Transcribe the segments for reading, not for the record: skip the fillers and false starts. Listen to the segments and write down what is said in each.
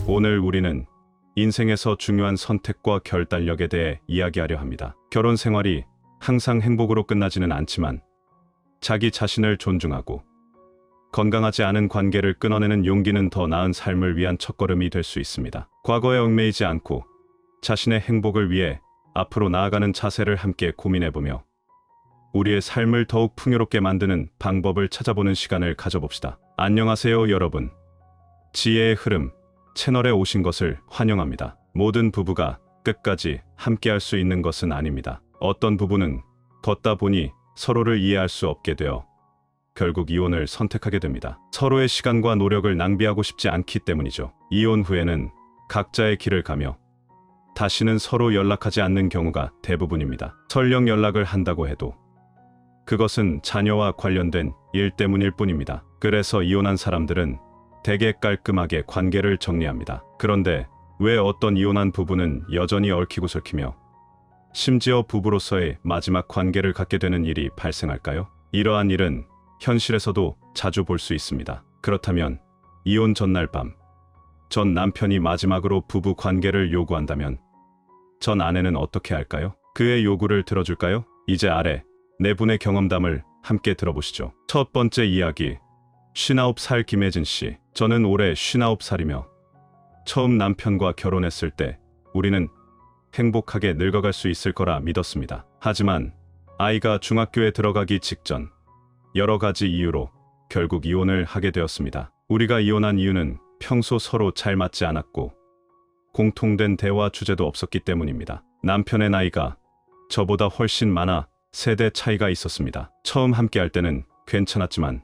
오늘 우리는 인생에서 중요한 선택과 결단력에 대해 이야기하려 합니다. 결혼 생활이 항상 행복으로 끝나지는 않지만 자기 자신을 존중하고 건강하지 않은 관계를 끊어내는 용기는 더 나은 삶을 위한 첫걸음이 될 수 있습니다. 과거에 얽매이지 않고 자신의 행복을 위해 앞으로 나아가는 자세를 함께 고민해보며 우리의 삶을 더욱 풍요롭게 만드는 방법을 찾아보는 시간을 가져봅시다. 안녕하세요 여러분. 지혜의 흐름 채널에 오신 것을 환영합니다. 모든 부부가 끝까지 함께할 수 있는 것은 아닙니다. 어떤 부부는 걷다 보니 서로를 이해할 수 없게 되어 결국 이혼을 선택하게 됩니다. 서로의 시간과 노력을 낭비하고 싶지 않기 때문이죠. 이혼 후에는 각자의 길을 가며 다시는 서로 연락하지 않는 경우가 대부분입니다. 설령 연락을 한다고 해도 그것은 자녀와 관련된 일 때문일 뿐입니다. 그래서 이혼한 사람들은 대개 깔끔하게 관계를 정리합니다. 그런데 왜 어떤 이혼한 부부는 여전히 얽히고 설키며 심지어 부부로서의 마지막 관계를 갖게 되는 일이 발생할까요? 이러한 일은 현실에서도 자주 볼 수 있습니다. 그렇다면 이혼 전날 밤 전 남편이 마지막으로 부부 관계를 요구한다면 전 아내는 어떻게 할까요? 그의 요구를 들어줄까요? 이제 아래 네 분의 경험담을 함께 들어보시죠. 첫 번째 이야기. 59살 김혜진 씨. 저는 올해 59살이며 처음 남편과 결혼했을 때 우리는 행복하게 늙어갈 수 있을 거라 믿었습니다. 하지만 아이가 중학교에 들어가기 직전 여러 가지 이유로 결국 이혼을 하게 되었습니다. 우리가 이혼한 이유는 평소 서로 잘 맞지 않았고 공통된 대화 주제도 없었기 때문입니다. 남편의 나이가 저보다 훨씬 많아 세대 차이가 있었습니다. 처음 함께할 때는 괜찮았지만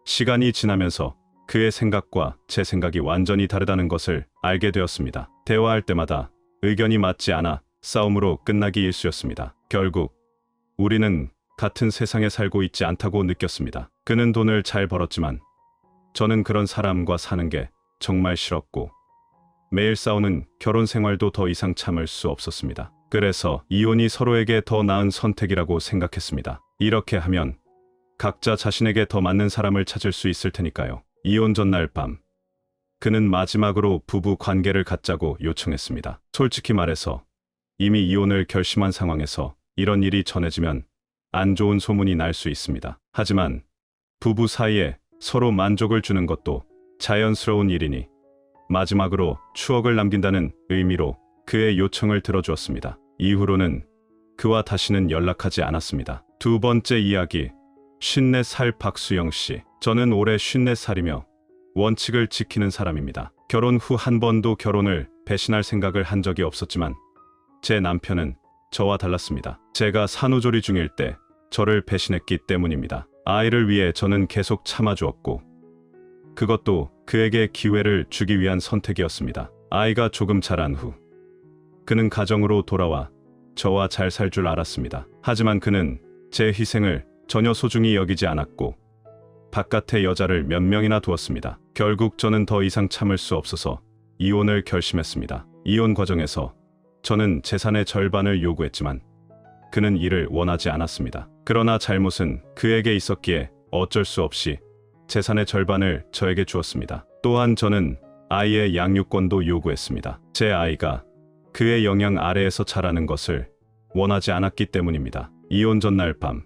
시간이 지나면서 그의 생각과 제 생각이 완전히 다르다는 것을 알게 되었습니다. 대화할 때마다 의견이 맞지 않아 싸움으로 끝나기 일쑤였습니다. 결국 우리는 같은 세상에 살고 있지 않다고 느꼈습니다. 그는 돈을 잘 벌었지만 저는 그런 사람과 사는 게 정말 싫었고 매일 싸우는 결혼 생활도 더 이상 참을 수 없었습니다. 그래서 이혼이 서로에게 더 나은 선택이라고 생각했습니다. 이렇게 하면 각자 자신에게 더 맞는 사람을 찾을 수 있을 테니까요. 이혼 전날 밤 그는 마지막으로 부부 관계를 갖자고 요청했습니다. 솔직히 말해서 이미 이혼을 결심한 상황에서 이런 일이 전해지면 안 좋은 소문이 날 수 있습니다. 하지만 부부 사이에 서로 만족을 주는 것도 자연스러운 일이니 마지막으로 추억을 남긴다는 의미로 그의 요청을 들어주었습니다. 이후로는 그와 다시는 연락하지 않았습니다. 두 번째 이야기. 54살 박수영 씨. 저는 올해 54살이며 원칙을 지키는 사람입니다. 결혼 후 한 번도 결혼을 배신할 생각을 한 적이 없었지만 제 남편은 저와 달랐습니다. 제가 산후조리 중일 때 저를 배신했기 때문입니다. 아이를 위해 저는 계속 참아주었고 그것도 그에게 기회를 주기 위한 선택이었습니다. 아이가 조금 자란 후 그는 가정으로 돌아와 저와 잘 살 줄 알았습니다. 하지만 그는 제 희생을 전혀 소중히 여기지 않았고 바깥에 여자를 몇 명이나 두었습니다. 결국 저는 더 이상 참을 수 없어서 이혼을 결심했습니다. 이혼 과정에서 저는 재산의 절반을 요구했지만 그는 이를 원하지 않았습니다. 그러나 잘못은 그에게 있었기에 어쩔 수 없이 재산의 절반을 저에게 주었습니다. 또한 저는 아이의 양육권도 요구했습니다. 제 아이가 그의 영향 아래에서 자라는 것을 원하지 않았기 때문입니다. 이혼 전날 밤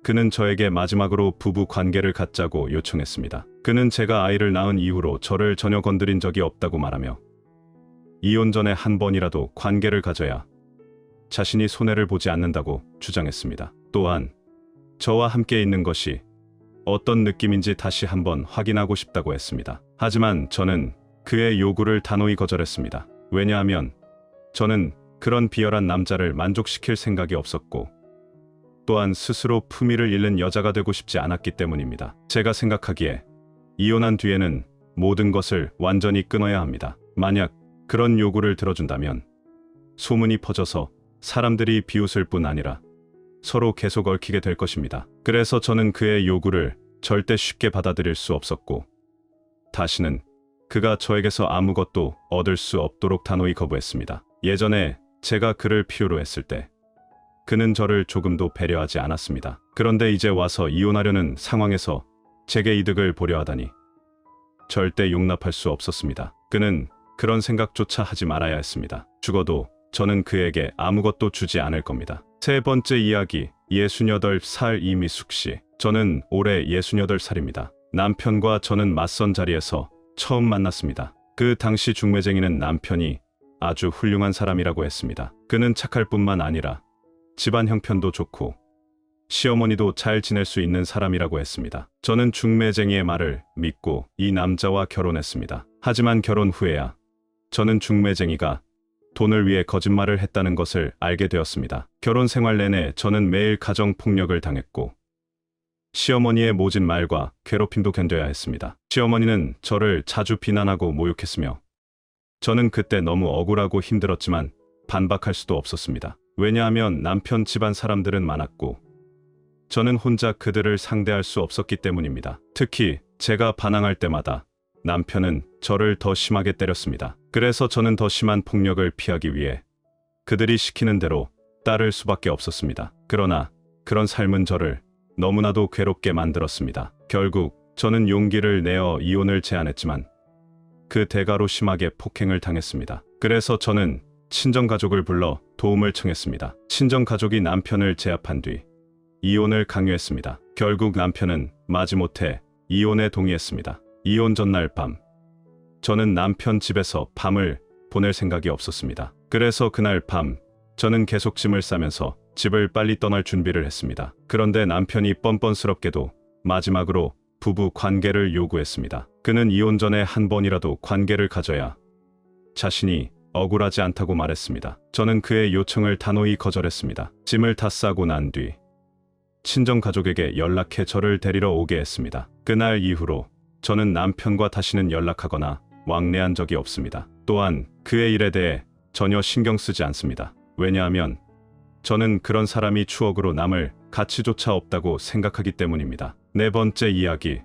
그는 저에게 마지막으로 부부 관계를 갖자고 요청했습니다. 그는 제가 아이를 낳은 이후로 저를 전혀 건드린 적이 없다고 말하며 이혼 전에 한 번이라도 관계를 가져야 자신이 손해를 보지 않는다고 주장했습니다. 또한 저와 함께 있는 것이 어떤 느낌인지 다시 한번 확인하고 싶다고 했습니다. 하지만 저는 그의 요구를 단호히 거절했습니다. 왜냐하면 저는 그런 비열한 남자를 만족시킬 생각이 없었고 또한 스스로 품위를 잃는 여자가 되고 싶지 않았기 때문입니다. 제가 생각하기에 이혼한 뒤에는 모든 것을 완전히 끊어야 합니다. 만약 그런 요구를 들어준다면 소문이 퍼져서 사람들이 비웃을 뿐 아니라 서로 계속 얽히게 될 것입니다. 그래서 저는 그의 요구를 절대 쉽게 받아들일 수 없었고 다시는 그가 저에게서 아무것도 얻을 수 없도록 단호히 거부했습니다. 예전에 제가 그를 필요로 했을 때 그는 저를 조금도 배려하지 않았습니다. 그런데 이제 와서 이혼하려는 상황에서 제게 이득을 보려 하다니 절대 용납할 수 없었습니다. 그는 그런 생각조차 하지 말아야 했습니다. 죽어도 저는 그에게 아무것도 주지 않을 겁니다. 세 번째 이야기, 68살 이미숙 씨. 저는 올해 68살입니다. 남편과 저는 맞선 자리에서 처음 만났습니다. 그 당시 중매쟁이는 남편이 아주 훌륭한 사람이라고 했습니다. 그는 착할 뿐만 아니라 집안 형편도 좋고 시어머니도 잘 지낼 수 있는 사람이라고 했습니다. 저는 중매쟁이의 말을 믿고 이 남자와 결혼했습니다. 하지만 결혼 후에야 저는 중매쟁이가 돈을 위해 거짓말을 했다는 것을 알게 되었습니다. 결혼 생활 내내 저는 매일 가정 폭력을 당했고 시어머니의 모진 말과 괴롭힘도 견뎌야 했습니다. 시어머니는 저를 자주 비난하고 모욕했으며 저는 그때 너무 억울하고 힘들었지만 반박할 수도 없었습니다. 왜냐하면 남편 집안 사람들은 많았고 저는 혼자 그들을 상대할 수 없었기 때문입니다. 특히 제가 반항할 때마다 남편은 저를 더 심하게 때렸습니다. 그래서 저는 더 심한 폭력을 피하기 위해 그들이 시키는 대로 따를 수밖에 없었습니다. 그러나 그런 삶은 저를 너무나도 괴롭게 만들었습니다. 결국 저는 용기를 내어 이혼을 제안했지만 그 대가로 심하게 폭행을 당했습니다. 그래서 저는 친정가족을 불러 도움을 청했습니다. 친정가족이 남편을 제압한 뒤 이혼을 강요했습니다. 결국 남편은 마지못해 이혼에 동의했습니다. 이혼 전날 밤, 저는 남편 집에서 밤을 보낼 생각이 없었습니다. 그래서 그날 밤, 저는 계속 짐을 싸면서 집을 빨리 떠날 준비를 했습니다. 그런데 남편이 뻔뻔스럽게도 마지막으로 부부 관계를 요구했습니다. 그는 이혼 전에 한 번이라도 관계를 가져야 자신이 억울하지 않다고 말했습니다. 저는 그의 요청을 단호히 거절했습니다. 짐을 다 싸고 난 뒤 친정가족에게 연락해 저를 데리러 오게 했습니다. 그날 이후로 저는 남편과 다시는 연락하거나 왕래한 적이 없습니다. 또한 그의 일에 대해 전혀 신경 쓰지 않습니다. 왜냐하면 저는 그런 사람이 추억으로 남을 가치조차 없다고 생각하기 때문입니다. 네 번째 이야기,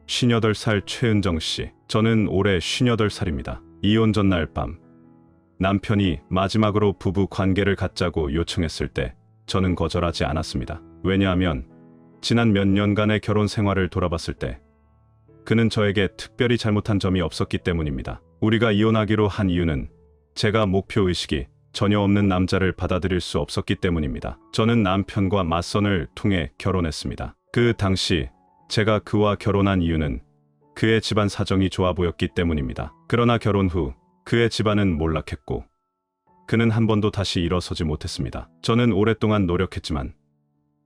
58살 최은정 씨. 저는 올해 58살입니다. 이혼 전날 밤, 남편이 마지막으로 부부 관계를 갖자고 요청했을 때 저는 거절하지 않았습니다. 왜냐하면 지난 몇 년간의 결혼 생활을 돌아봤을 때 그는 저에게 특별히 잘못한 점이 없었기 때문입니다. 우리가 이혼하기로 한 이유는 제가 목표의식이 전혀 없는 남자를 받아들일 수 없었기 때문입니다. 저는 남편과 맞선을 통해 결혼했습니다. 그 당시 제가 그와 결혼한 이유는 그의 집안 사정이 좋아 보였기 때문입니다. 그러나 결혼 후 그의 집안은 몰락했고 그는 한 번도 다시 일어서지 못했습니다. 저는 오랫동안 노력했지만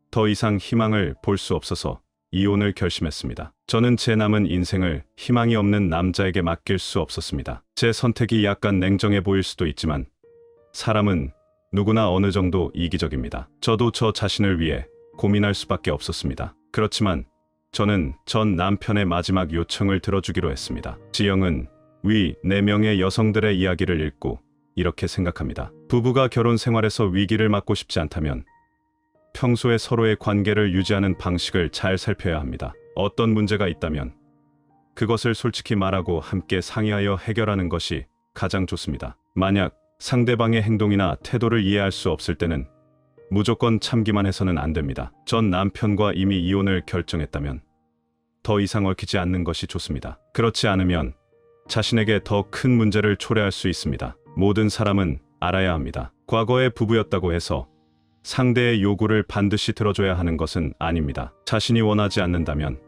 더 이상 희망을 볼 수 없어서 이혼을 결심했습니다. 저는 제 남은 인생을 희망이 없는 남자에게 맡길 수 없었습니다. 제 선택이 약간 냉정해 보일 수도 있지만 사람은 누구나 어느 정도 이기적입니다. 저도 저 자신을 위해 고민할 수밖에 없었습니다. 그렇지만 저는 전 남편의 마지막 요청을 들어주기로 했습니다. 지영은 위 4명의 여성들의 이야기를 읽고 이렇게 생각합니다. 부부가 결혼 생활에서 위기를 맞고 싶지 않다면 평소에 서로의 관계를 유지하는 방식을 잘 살펴야 합니다. 어떤 문제가 있다면 그것을 솔직히 말하고 함께 상의하여 해결하는 것이 가장 좋습니다. 만약 상대방의 행동이나 태도를 이해할 수 없을 때는 무조건 참기만 해서는 안 됩니다. 전 남편과 이미 이혼을 결정했다면 더 이상 얽히지 않는 것이 좋습니다. 그렇지 않으면 자신에게 더 큰 문제를 초래할 수 있습니다. 모든 사람은 알아야 합니다. 과거의 부부였다고 해서 상대의 요구를 반드시 들어줘야 하는 것은 아닙니다. 자신이 원하지 않는다면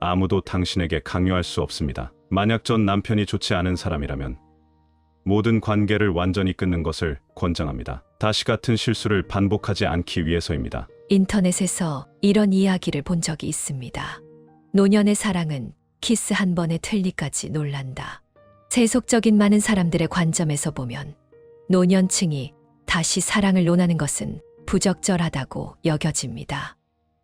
아무도 당신에게 강요할 수 없습니다. 만약 전 남편이 좋지 않은 사람이라면 모든 관계를 완전히 끊는 것을 권장합니다. 다시 같은 실수를 반복하지 않기 위해서입니다. 인터넷에서 이런 이야기를 본 적이 있습니다. 노년의 사랑은 키스 한 번에 틀리까지 놀란다. 세속적인 많은 사람들의 관점에서 보면 노년층이 다시 사랑을 논하는 것은 부적절하다고 여겨집니다.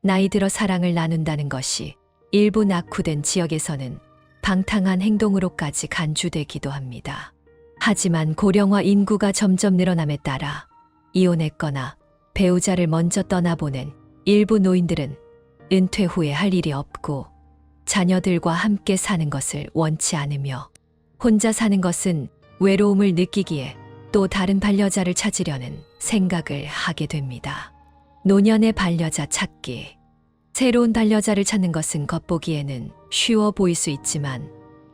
나이 들어 사랑을 나눈다는 것이 일부 낙후된 지역에서는 방탕한 행동으로까지 간주되기도 합니다. 하지만 고령화 인구가 점점 늘어남에 따라 이혼했거나 배우자를 먼저 떠나보낸 일부 노인들은 은퇴 후에 할 일이 없고 자녀들과 함께 사는 것을 원치 않으며 혼자 사는 것은 외로움을 느끼기에 또 다른 반려자를 찾으려는 생각을 하게 됩니다. 노년의 반려자 찾기. 새로운 반려자를 찾는 것은 겉보기에는 쉬워 보일 수 있지만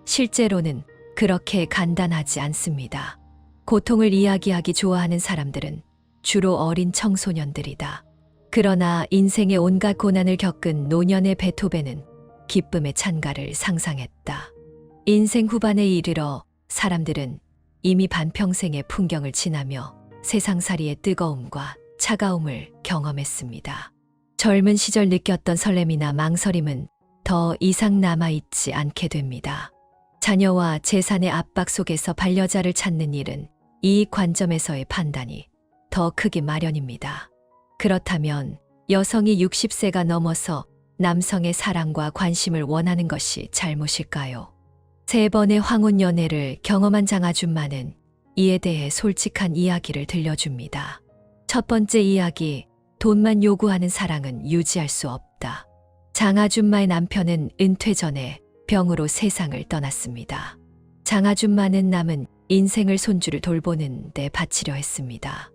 실제로는 그렇게 간단하지 않습니다. 고통을 이야기하기 좋아하는 사람들은 주로 어린 청소년들이다. 그러나 인생의 온갖 고난을 겪은 노년의 베토벤은 기쁨의 찬가를 상상했다. 인생 후반에 이르러 사람들은 이미 반평생의 풍경을 지나며 세상살이의 뜨거움과 차가움을 경험했습니다. 젊은 시절 느꼈던 설렘이나 망설임은 더 이상 남아있지 않게 됩니다. 자녀와 재산의 압박 속에서 반려자를 찾는 일은 이익 관점에서의 판단이 더 크기 마련입니다. 그렇다면 여성이 60세가 넘어서 남성의 사랑과 관심을 원하는 것이 잘못일까요? 3번의 황혼 연애를 경험한 장아줌마는 이에 대해 솔직한 이야기를 들려줍니다. 첫 번째 이야기, 돈만 요구하는 사랑은 유지할 수 없다. 장아줌마의 남편은 은퇴 전에 병으로 세상을 떠났습니다. 장아줌마는 남은 인생을 손주를 돌보는 데 바치려 했습니다.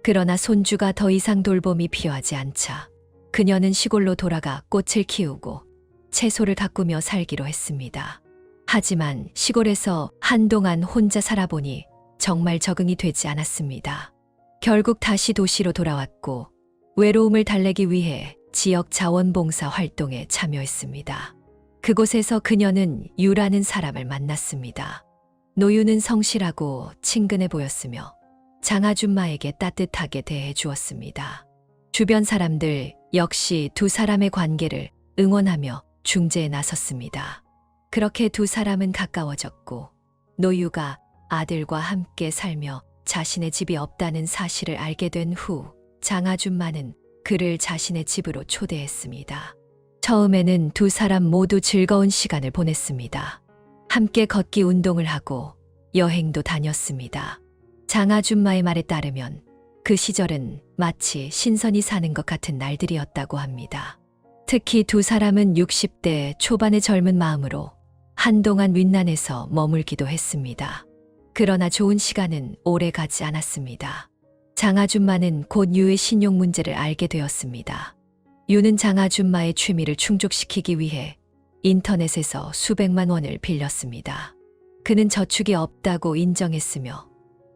그러나 손주가 더 이상 돌봄이 필요하지 않자 그녀는 시골로 돌아가 꽃을 키우고 채소를 가꾸며 살기로 했습니다. 하지만 시골에서 한동안 혼자 살아보니 정말 적응이 되지 않았습니다. 결국 다시 도시로 돌아왔고 외로움을 달래기 위해 지역 자원봉사 활동에 참여했습니다. 그곳에서 그녀는 유라는 사람을 만났습니다. 노유는 성실하고 친근해 보였으며 장아줌마에게 따뜻하게 대해 주었습니다. 주변 사람들 역시 두 사람의 관계를 응원하며 중재에 나섰습니다. 그렇게 두 사람은 가까워졌고 노유가 아들과 함께 살며 자신의 집이 없다는 사실을 알게 된 후 장아줌마는 그를 자신의 집으로 초대했습니다. 처음에는 두 사람 모두 즐거운 시간을 보냈습니다. 함께 걷기 운동을 하고 여행도 다녔습니다. 장아줌마의 말에 따르면 그 시절은 마치 신선히 사는 것 같은 날들이었다고 합니다. 특히 두 사람은 60대 초반의 젊은 마음으로 한동안 윈난에서 머물기도 했습니다. 그러나 좋은 시간은 오래 가지 않았습니다. 장아줌마는 곧 유의 신용 문제를 알게 되었습니다. 유는 장아줌마의 취미를 충족시키기 위해 인터넷에서 수백만 원을 빌렸습니다. 그는 저축이 없다고 인정했으며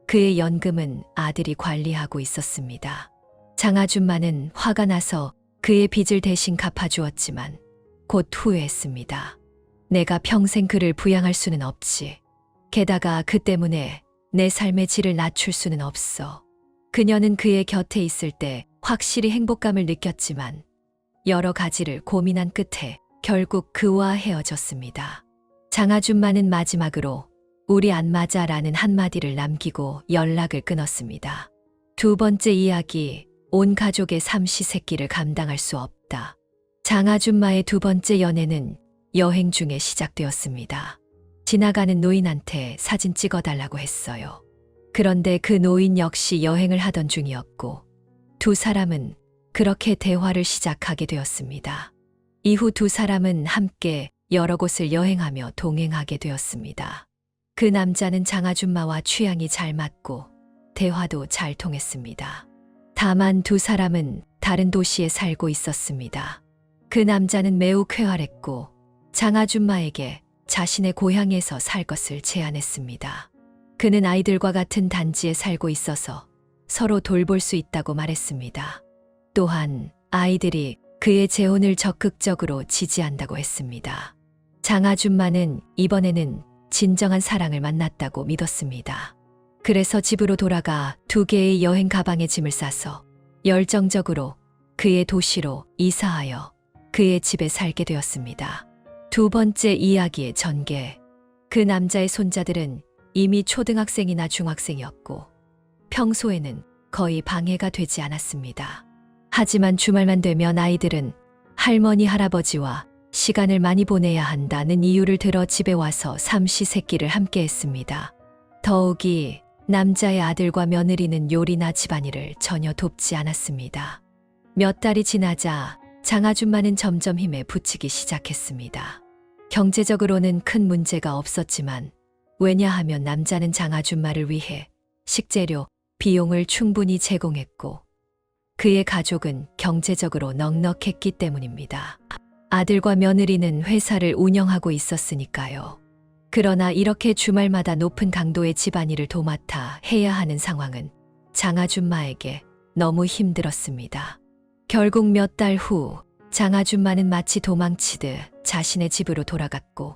그의 연금은 아들이 관리하고 있었습니다. 장아줌마는 화가 나서 그의 빚을 대신 갚아주었지만 곧 후회했습니다. 내가 평생 그를 부양할 수는 없지. 게다가 그 때문에 내 삶의 질을 낮출 수는 없어. 그녀는 그의 곁에 있을 때 확실히 행복감을 느꼈지만 여러 가지를 고민한 끝에 결국 그와 헤어졌습니다. 장아줌마는 마지막으로 우리 안 맞아라는 한마디를 남기고 연락을 끊었습니다. 두 번째 이야기, 온 가족의 삼시세끼를 감당할 수 없다. 장아줌마의 두 번째 연애는 여행 중에 시작되었습니다. 지나가는 노인한테 사진 찍어달라고 했어요. 그런데 그 노인 역시 여행을 하던 중이었고 두 사람은 그렇게 대화를 시작하게 되었습니다. 이후 두 사람은 함께 여러 곳을 여행하며 동행하게 되었습니다. 그 남자는 장아줌마와 취향이 잘 맞고 대화도 잘 통했습니다. 다만 두 사람은 다른 도시에 살고 있었습니다. 그 남자는 매우 쾌활했고 장아줌마에게 자신의 고향에서 살 것을 제안했습니다. 그는 아이들과 같은 단지에 살고 있어서 서로 돌볼 수 있다고 말했습니다. 또한 아이들이 그의 재혼을 적극적으로 지지한다고 했습니다. 장아줌마는 이번에는 진정한 사랑을 만났다고 믿었습니다. 그래서 집으로 돌아가 2개의 여행 가방에 짐을 싸서 열정적으로 그의 도시로 이사하여 그의 집에 살게 되었습니다. 두 번째 이야기의 전개. 그 남자의 손자들은 이미 초등학생이나 중학생이었고 평소에는 거의 방해가 되지 않았습니다. 하지만 주말만 되면 아이들은 할머니, 할아버지와 시간을 많이 보내야 한다는 이유를 들어 집에 와서 삼시세끼를 함께 했습니다. 더욱이 남자의 아들과 며느리는 요리나 집안일을 전혀 돕지 않았습니다. 몇 달이 지나자 장아줌마는 점점 힘에 부치기 시작했습니다. 경제적으로는 큰 문제가 없었지만 왜냐하면 남자는 장아줌마를 위해 식재료, 비용을 충분히 제공했고 그의 가족은 경제적으로 넉넉했기 때문입니다. 아들과 며느리는 회사를 운영하고 있었으니까요. 그러나 이렇게 주말마다 높은 강도의 집안일을 도맡아 해야 하는 상황은 장아줌마에게 너무 힘들었습니다. 결국 몇 달 후 장아줌마는 마치 도망치듯 자신의 집으로 돌아갔고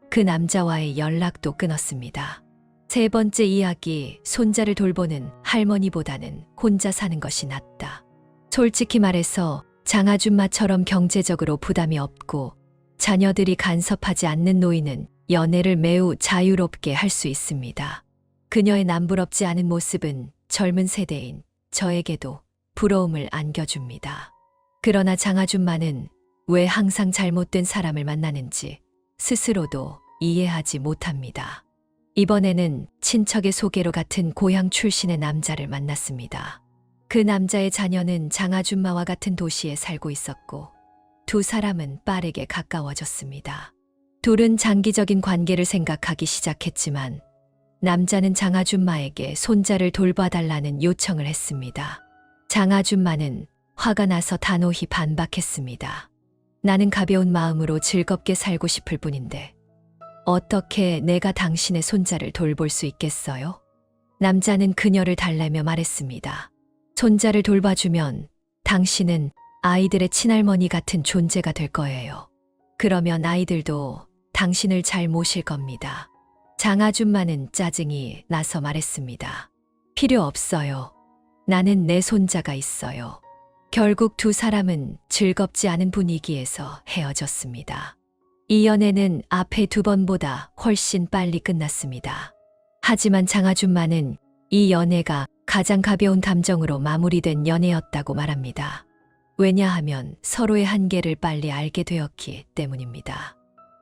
그 남자와의 연락도 끊었습니다. 세 번째 이야기, 손자를 돌보는 할머니보다는 혼자 사는 것이 낫다. 솔직히 말해서 장아줌마처럼 경제적으로 부담이 없고 자녀들이 간섭하지 않는 노인은 연애를 매우 자유롭게 할 수 있습니다. 그녀의 남부럽지 않은 모습은 젊은 세대인 저에게도 부러움을 안겨줍니다. 그러나 장아줌마는 왜 항상 잘못된 사람을 만나는지 스스로도 이해하지 못합니다. 이번에는 친척의 소개로 같은 고향 출신의 남자를 만났습니다. 그 남자의 자녀는 장아줌마와 같은 도시에 살고 있었고 두 사람은 빠르게 가까워졌습니다. 둘은 장기적인 관계를 생각하기 시작했지만 남자는 장아줌마에게 손자를 돌봐달라는 요청을 했습니다. 장아줌마는 화가 나서 단호히 반박했습니다. 나는 가벼운 마음으로 즐겁게 살고 싶을 뿐인데 어떻게 내가 당신의 손자를 돌볼 수 있겠어요? 남자는 그녀를 달래며 말했습니다. 손자를 돌봐주면 당신은 아이들의 친할머니 같은 존재가 될 거예요. 그러면 아이들도 당신을 잘 모실 겁니다. 장아줌마는 짜증이 나서 말했습니다. 필요 없어요. 나는 내 손자가 있어요. 결국 두 사람은 즐겁지 않은 분위기에서 헤어졌습니다. 이 연애는 앞에 두 번보다 훨씬 빨리 끝났습니다. 하지만 장아줌마는 이 연애가 가장 가벼운 감정으로 마무리된 연애였다고 말합니다. 왜냐하면 서로의 한계를 빨리 알게 되었기 때문입니다.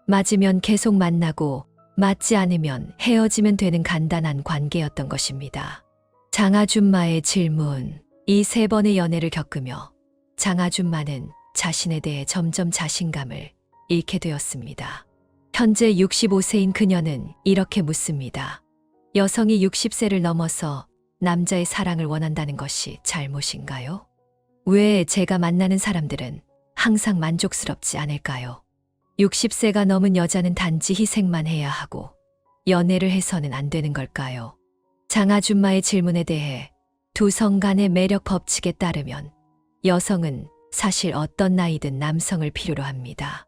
맞으면 계속 만나고 맞지 않으면 헤어지면 되는 간단한 관계였던 것입니다. 장아줌마의 질문. 이 세 번의 연애를 겪으며 장아줌마는 자신에 대해 점점 자신감을 잃게 되었습니다. 현재 65세인 그녀는 이렇게 묻습니다. 여성이 60세를 넘어서 남자의 사랑을 원한다는 것이 잘못인가요? 왜 제가 만나는 사람들은 항상 만족스럽지 않을까요? 60세가 넘은 여자는 단지 희생만 해야 하고 연애를 해서는 안 되는 걸까요? 장아줌마의 질문에 대해 두 성 간의 매력 법칙에 따르면 여성은 사실 어떤 나이든 남성을 필요로 합니다.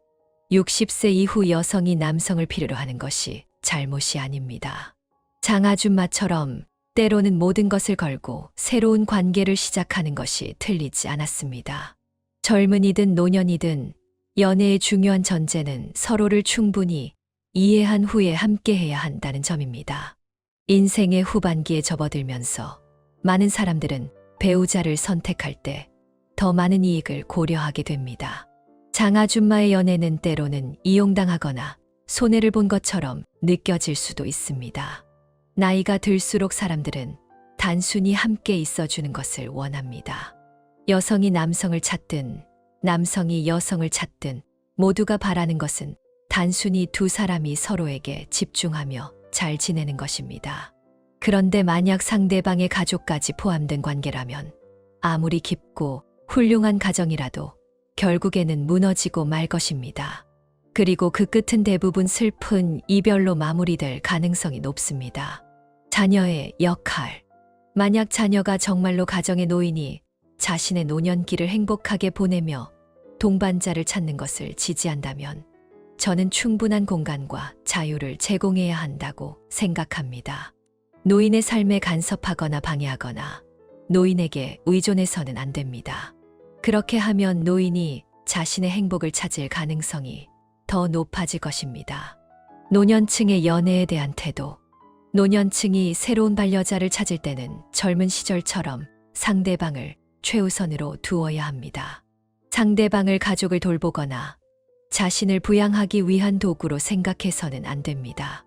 60세 이후 여성이 남성을 필요로 하는 것이 잘못이 아닙니다. 장아줌마처럼 때로는 모든 것을 걸고 새로운 관계를 시작하는 것이 틀리지 않았습니다. 젊은이든 노년이든 연애의 중요한 전제는 서로를 충분히 이해한 후에 함께해야 한다는 점입니다. 인생의 후반기에 접어들면서 많은 사람들은 배우자를 선택할 때 더 많은 이익을 고려하게 됩니다. 장아줌마의 연애는 때로는 이용당하거나 손해를 본 것처럼 느껴질 수도 있습니다. 나이가 들수록 사람들은 단순히 함께 있어주는 것을 원합니다. 여성이 남성을 찾든 남성이 여성을 찾든 모두가 바라는 것은 단순히 두 사람이 서로에게 집중하며 잘 지내는 것입니다. 그런데 만약 상대방의 가족까지 포함된 관계라면 아무리 깊고 훌륭한 가정이라도 결국에는 무너지고 말 것입니다. 그리고 그 끝은 대부분 슬픈 이별로 마무리될 가능성이 높습니다. 자녀의 역할. 만약 자녀가 정말로 가정의 노인이 자신의 노년기를 행복하게 보내며 동반자를 찾는 것을 지지한다면 저는 충분한 공간과 자유를 제공해야 한다고 생각합니다. 노인의 삶에 간섭하거나 방해하거나 노인에게 의존해서는 안 됩니다. 그렇게 하면 노인이 자신의 행복을 찾을 가능성이 더 높아질 것입니다. 노년층의 연애에 대한 태도. 노년층이 새로운 반려자를 찾을 때는 젊은 시절처럼 상대방을 최우선으로 두어야 합니다. 상대방을 가족을 돌보거나 자신을 부양하기 위한 도구로 생각해서는 안 됩니다.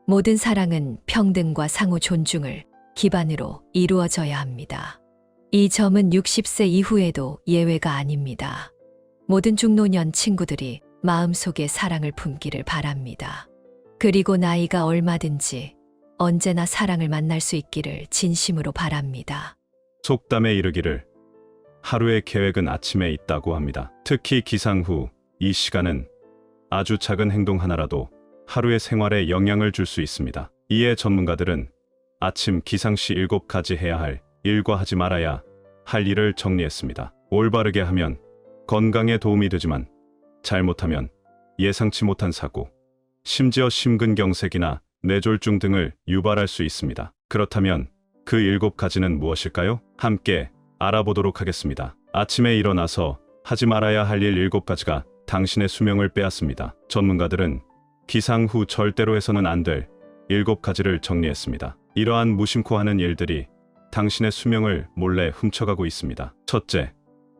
모든 사랑은 평등과 상호 존중을 기반으로 이루어져야 합니다. 이 점은 60세 이후에도 예외가 아닙니다. 모든 중노년 친구들이 마음속에 사랑을 품기를 바랍니다. 그리고 나이가 얼마든지 언제나 사랑을 만날 수 있기를 진심으로 바랍니다. 속담에 이르기를 하루의 계획은 아침에 있다고 합니다. 특히 기상 후 이 시간은 아주 작은 행동 하나라도 하루의 생활에 영향을 줄 수 있습니다. 이에 전문가들은 아침 기상 시 7가지 해야 할 일과 하지 말아야 할 일을 정리했습니다. 올바르게 하면 건강에 도움이 되지만 잘못하면 예상치 못한 사고, 심지어 심근경색이나 뇌졸중 등을 유발할 수 있습니다. 그렇다면 그 7가지는 무엇일까요? 함께 알아보도록 하겠습니다. 아침에 일어나서 하지 말아야 할 일 7가지가 당신의 수명을 빼앗습니다. 전문가들은 기상 후 절대로 해서는 안 될 7가지를 정리했습니다. 이러한 무심코 하는 일들이 당신의 수명을 몰래 훔쳐가고 있습니다. 첫째,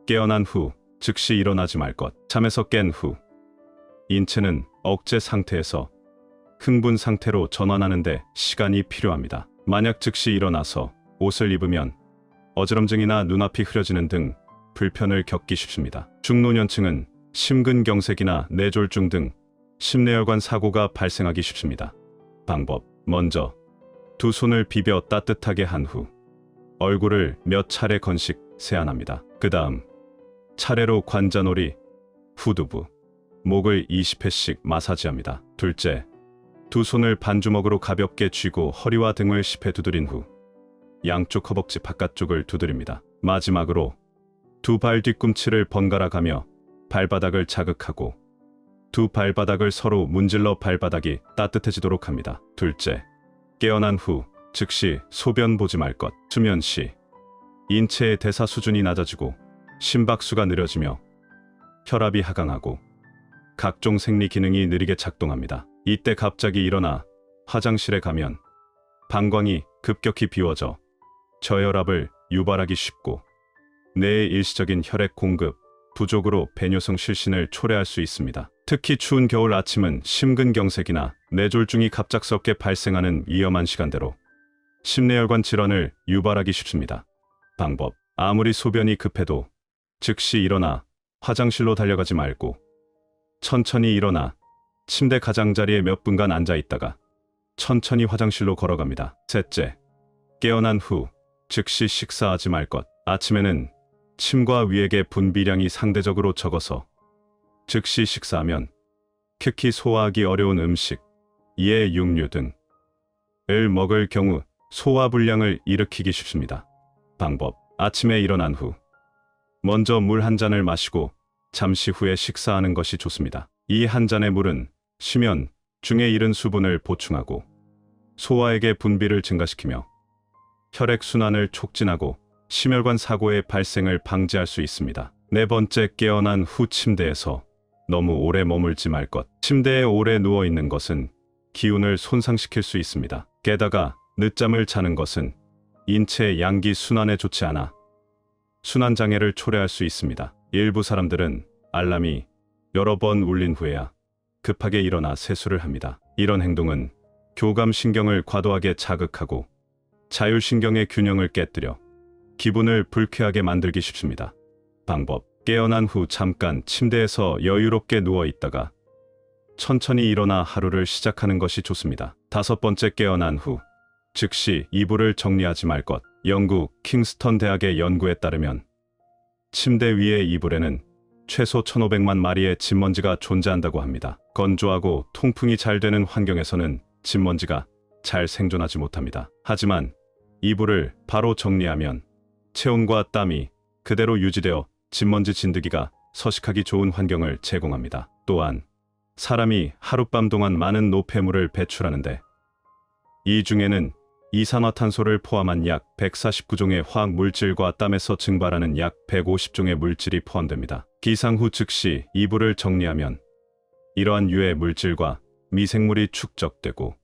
깨어난 후 즉시 일어나지 말 것. 잠에서 깬 후 인체는 억제 상태에서 흥분 상태로 전환하는데 시간이 필요합니다. 만약 즉시 일어나서 옷을 입으면 어지럼증이나 눈앞이 흐려지는 등 불편을 겪기 쉽습니다. 중노년층은 심근경색이나 뇌졸중 등 심뇌혈관 사고가 발생하기 쉽습니다. 방법: 먼저 두 손을 비벼 따뜻하게 한 후 얼굴을 몇 차례 건식 세안합니다. 그 다음 차례로 관자놀이, 후두부, 목을 20회씩 마사지합니다. 둘째, 두 손을 반주먹으로 가볍게 쥐고 허리와 등을 10회 두드린 후 양쪽 허벅지 바깥쪽을 두드립니다. 마지막으로 두 발 뒤꿈치를 번갈아 가며 발바닥을 자극하고 두 발바닥을 서로 문질러 발바닥이 따뜻해지도록 합니다. 둘째, 깨어난 후 즉시 소변 보지 말 것. 수면 시 인체의 대사 수준이 낮아지고 심박수가 느려지며 혈압이 하강하고 각종 생리 기능이 느리게 작동합니다. 이때 갑자기 일어나 화장실에 가면 방광이 급격히 비워져 저혈압을 유발하기 쉽고 뇌의 일시적인 혈액 공급 부족으로 배뇨성 실신을 초래할 수 있습니다. 특히 추운 겨울 아침은 심근경색이나 뇌졸중이 갑작스럽게 발생하는 위험한 시간대로 심뇌혈관 질환을 유발하기 쉽습니다. 방법: 아무리 소변이 급해도 즉시 일어나 화장실로 달려가지 말고 천천히 일어나 침대 가장자리에 몇 분간 앉아 있다가 천천히 화장실로 걸어갑니다. 셋째, 깨어난 후 즉시 식사하지 말 것. 아침에는 침과 위액의 분비량이 상대적으로 적어서 즉시 식사하면 특히 소화하기 어려운 음식, 예, 육류 등을 먹을 경우 소화불량을 일으키기 쉽습니다. 방법: 아침에 일어난 후 먼저 물 한 잔을 마시고 잠시 후에 식사하는 것이 좋습니다. 이 한 잔의 물은 쉬면 중에 잃은 수분을 보충하고 소화액의 분비를 증가시키며 혈액순환을 촉진하고 심혈관 사고의 발생을 방지할 수 있습니다. 네 번째, 깨어난 후 침대에서 너무 오래 머물지 말 것. 침대에 오래 누워있는 것은 기운을 손상시킬 수 있습니다. 게다가 늦잠을 자는 것은 인체 양기 순환에 좋지 않아 순환장애를 초래할 수 있습니다. 일부 사람들은 알람이 여러 번 울린 후에야 급하게 일어나 세수를 합니다. 이런 행동은 교감신경을 과도하게 자극하고 자율신경의 균형을 깨뜨려 기분을 불쾌하게 만들기 쉽습니다. 방법: 깨어난 후 잠깐 침대에서 여유롭게 누워 있다가 천천히 일어나 하루를 시작하는 것이 좋습니다. 다섯 번째, 깨어난 후 즉시 이불을 정리하지 말 것. 영국 킹스턴 대학의 연구에 따르면 침대 위의 이불에는 최소 1500만 마리의 진먼지가 존재한다고 합니다. 건조하고 통풍이 잘 되는 환경에서는 진먼지가 잘 생존하지 못합니다. 하지만 이불을 바로 정리하면 체온과 땀이 그대로 유지되어 진먼지 진드기가 서식하기 좋은 환경을 제공합니다. 또한 사람이 하룻밤 동안 많은 노폐물을 배출하는데 이 중에는 이산화탄소를 포함한 약 149종의 화학 물질과 땀에서 증발하는 약 150종의 물질이 포함됩니다. 기상 후 즉시 이불을 정리하면 이러한 유해 물질과 미생물이 축적되고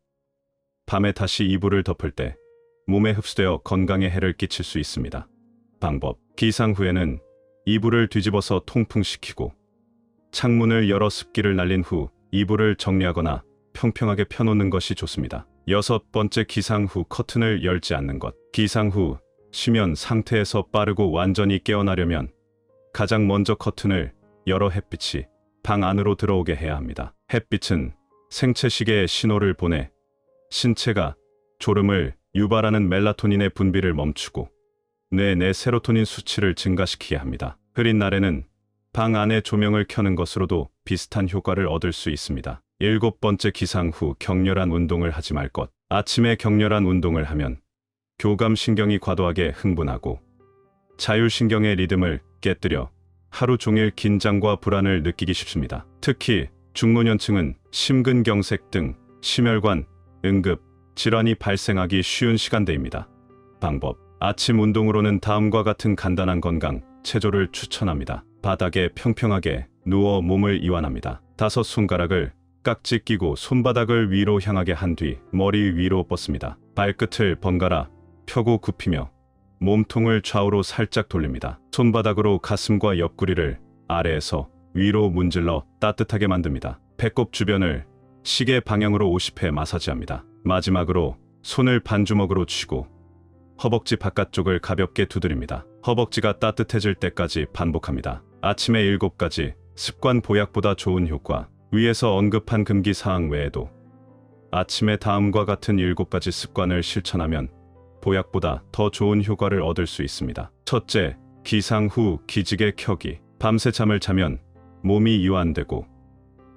밤에 다시 이불을 덮을 때 몸에 흡수되어 건강에 해를 끼칠 수 있습니다. 방법: 기상 후에는 이불을 뒤집어서 통풍시키고 창문을 열어 습기를 날린 후 이불을 정리하거나 평평하게 펴놓는 것이 좋습니다. 여섯 번째, 기상 후 커튼을 열지 않는 것. 기상 후 쉬면 상태에서 빠르고 완전히 깨어나려면 가장 먼저 커튼을 열어 햇빛이 방 안으로 들어오게 해야 합니다. 햇빛은 생체시계에 신호를 보내 신체가 졸음을 유발하는 멜라토닌의 분비를 멈추고 뇌 내 세로토닌 수치를 증가시키게 합니다. 흐린 날에는 방 안에 조명을 켜는 것으로도 비슷한 효과를 얻을 수 있습니다. 7번째 기상 후 격렬한 운동을 하지 말 것. 아침에 격렬한 운동을 하면 교감신경이 과도하게 흥분하고 자율신경의 리듬을 깨뜨려 하루 종일 긴장과 불안을 느끼기 쉽습니다. 특히 중노년층은 심근경색 등 심혈관, 응급, 질환이 발생하기 쉬운 시간대입니다. 방법: 아침 운동으로는 다음과 같은 간단한 건강 체조를 추천합니다. 바닥에 평평하게 누워 몸을 이완합니다. 5손가락을 깍지 끼고 손바닥을 위로 향하게 한 뒤 머리 위로 뻗습니다. 발끝을 번갈아 펴고 굽히며 몸통을 좌우로 살짝 돌립니다. 손바닥으로 가슴과 옆구리를 아래에서 위로 문질러 따뜻하게 만듭니다. 배꼽 주변을 시계 방향으로 50회 마사지합니다. 마지막으로 손을 반주먹으로 쥐고 허벅지 바깥쪽을 가볍게 두드립니다. 허벅지가 따뜻해질 때까지 반복합니다. 아침에 7가지 습관 보약보다 좋은 효과. 위에서 언급한 금기 사항 외에도 아침에 다음과 같은 7가지 습관을 실천하면 보약보다 더 좋은 효과를 얻을 수 있습니다. 첫째, 기상 후 기지개 켜기. 밤새 잠을 자면 몸이 이완되고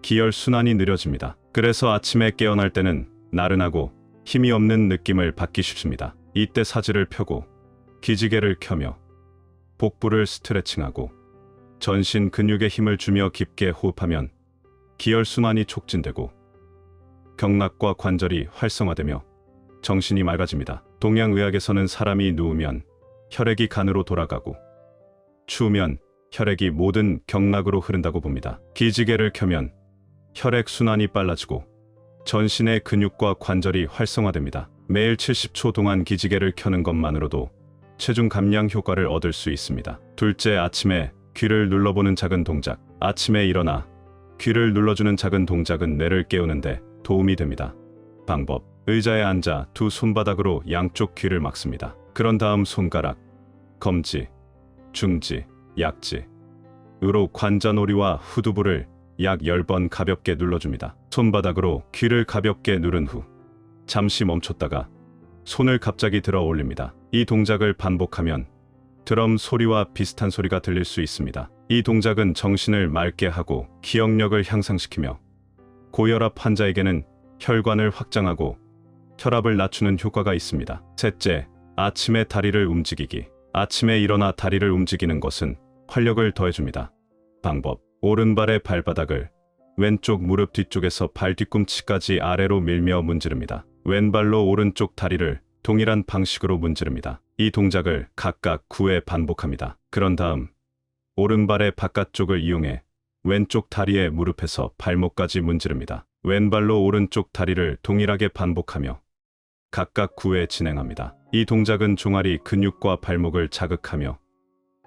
기혈순환이 느려집니다. 그래서 아침에 깨어날 때는 나른하고 힘이 없는 느낌을 받기 쉽습니다. 이때 사지를 펴고 기지개를 켜며 복부를 스트레칭하고 전신 근육에 힘을 주며 깊게 호흡하면 기혈순환이 촉진되고 경락과 관절이 활성화되며 정신이 맑아집니다. 동양의학에서는 사람이 누우면 혈액이 간으로 돌아가고 추우면 혈액이 모든 경락으로 흐른다고 봅니다. 기지개를 켜면 혈액 순환이 빨라지고 전신의 근육과 관절이 활성화됩니다. 매일 70초 동안 기지개를 켜는 것만으로도 체중 감량 효과를 얻을 수 있습니다. 둘째, 아침에 귀를 눌러보는 작은 동작. 아침에 일어나 귀를 눌러주는 작은 동작은 뇌를 깨우는데 도움이 됩니다. 방법: 의자에 앉아 두 손바닥으로 양쪽 귀를 막습니다. 그런 다음 손가락, 검지, 중지, 약지으로 관자놀이와 후두부를 약 10번 가볍게 눌러줍니다. 손바닥으로 귀를 가볍게 누른 후 잠시 멈췄다가 손을 갑자기 들어 올립니다. 이 동작을 반복하면 드럼 소리와 비슷한 소리가 들릴 수 있습니다. 이 동작은 정신을 맑게 하고 기억력을 향상시키며 고혈압 환자에게는 혈관을 확장하고 혈압을 낮추는 효과가 있습니다. 셋째, 아침에 다리를 움직이기. 아침에 일어나 다리를 움직이는 것은 활력을 더해줍니다. 방법: 오른발의 발바닥을 왼쪽 무릎 뒤쪽에서 발 뒤꿈치까지 아래로 밀며 문지릅니다. 왼발로 오른쪽 다리를 동일한 방식으로 문지릅니다. 이 동작을 각각 9회 반복합니다. 그런 다음 오른발의 바깥쪽을 이용해 왼쪽 다리의 무릎에서 발목까지 문지릅니다. 왼발로 오른쪽 다리를 동일하게 반복하며 각각 9회 진행합니다. 이 동작은 종아리 근육과 발목을 자극하며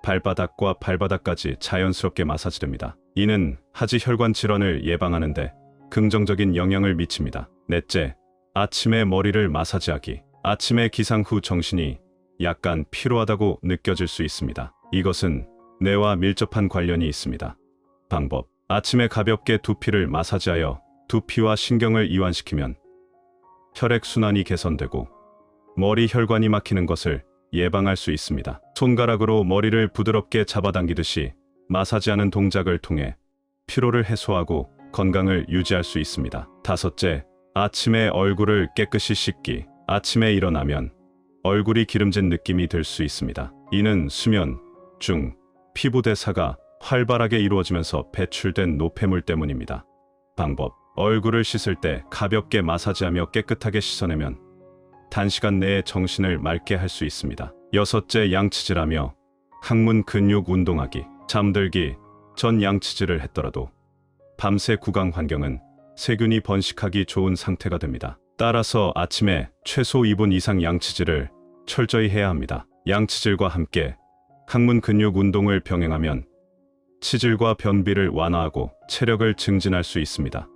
발바닥과 발바닥까지 자연스럽게 마사지됩니다. 이는 하지 혈관 질환을 예방하는 데 긍정적인 영향을 미칩니다. 넷째, 아침에 머리를 마사지하기. 아침에 기상 후 정신이 약간 피로하다고 느껴질 수 있습니다. 이것은 뇌와 밀접한 관련이 있습니다. 방법: 아침에 가볍게 두피를 마사지하여 두피와 신경을 이완시키면 혈액순환이 개선되고 머리 혈관이 막히는 것을 예방할 수 있습니다. 손가락으로 머리를 부드럽게 잡아당기듯이 마사지하는 동작을 통해 피로를 해소하고 건강을 유지할 수 있습니다. 다섯째, 아침에 얼굴을 깨끗이 씻기. 아침에 일어나면 얼굴이 기름진 느낌이 들 수 있습니다. 이는 수면 중 피부 대사가 활발하게 이루어지면서 배출된 노폐물 때문입니다. 방법: 얼굴을 씻을 때 가볍게 마사지하며 깨끗하게 씻어내면 단시간 내에 정신을 맑게 할 수 있습니다. 여섯째, 양치질하며 항문 근육 운동하기. 잠들기 전 양치질을 했더라도 밤새 구강 환경은 세균이 번식하기 좋은 상태가 됩니다. 따라서 아침에 최소 2분 이상 양치질을 철저히 해야 합니다. 양치질과 함께 항문 근육 운동을 병행하면 치질과 변비를 완화하고 체력을 증진할 수 있습니다.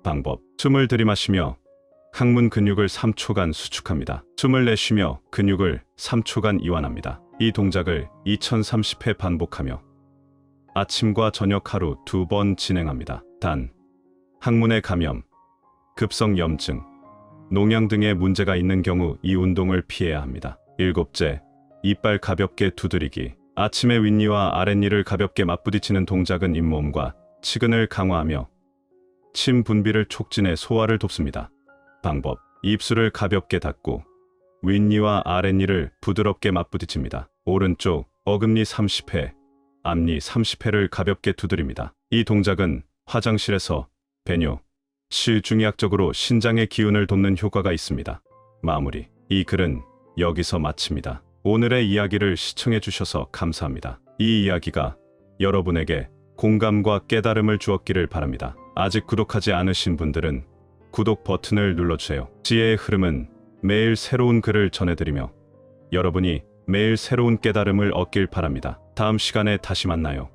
방법: 숨을 들이마시며 항문 근육을 3초간 수축합니다. 숨을 내쉬며 근육을 3초간 이완합니다. 이 동작을 2030회 반복하며 아침과 저녁 하루 2번 진행합니다. 단, 항문에 감염, 급성염증, 농양 등의 문제가 있는 경우 이 운동을 피해야 합니다. 일곱째, 이빨 가볍게 두드리기. 아침에 윗니와 아랫니를 가볍게 맞부딪히는 동작은 잇몸과 치근을 강화하며 침 분비를 촉진해 소화를 돕습니다. 방법: 입술을 가볍게 닫고 윗니와 아랫니를 부드럽게 맞부딪힙니다. 오른쪽 어금니 30회, 앞니 30회를 가볍게 두드립니다. 이 동작은 화장실에서 배뇨, 중의학적으로 신장의 기운을 돕는 효과가 있습니다. 마무리. 이 글은 여기서 마칩니다. 오늘의 이야기를 시청해 주셔서 감사합니다. 이 이야기가 여러분에게 공감과 깨달음을 주었기를 바랍니다. 아직 구독하지 않으신 분들은 구독 버튼을 눌러주세요. 지혜의 흐름은 매일 새로운 글을 전해드리며 여러분이 매일 새로운 깨달음을 얻길 바랍니다. 다음 시간에 다시 만나요.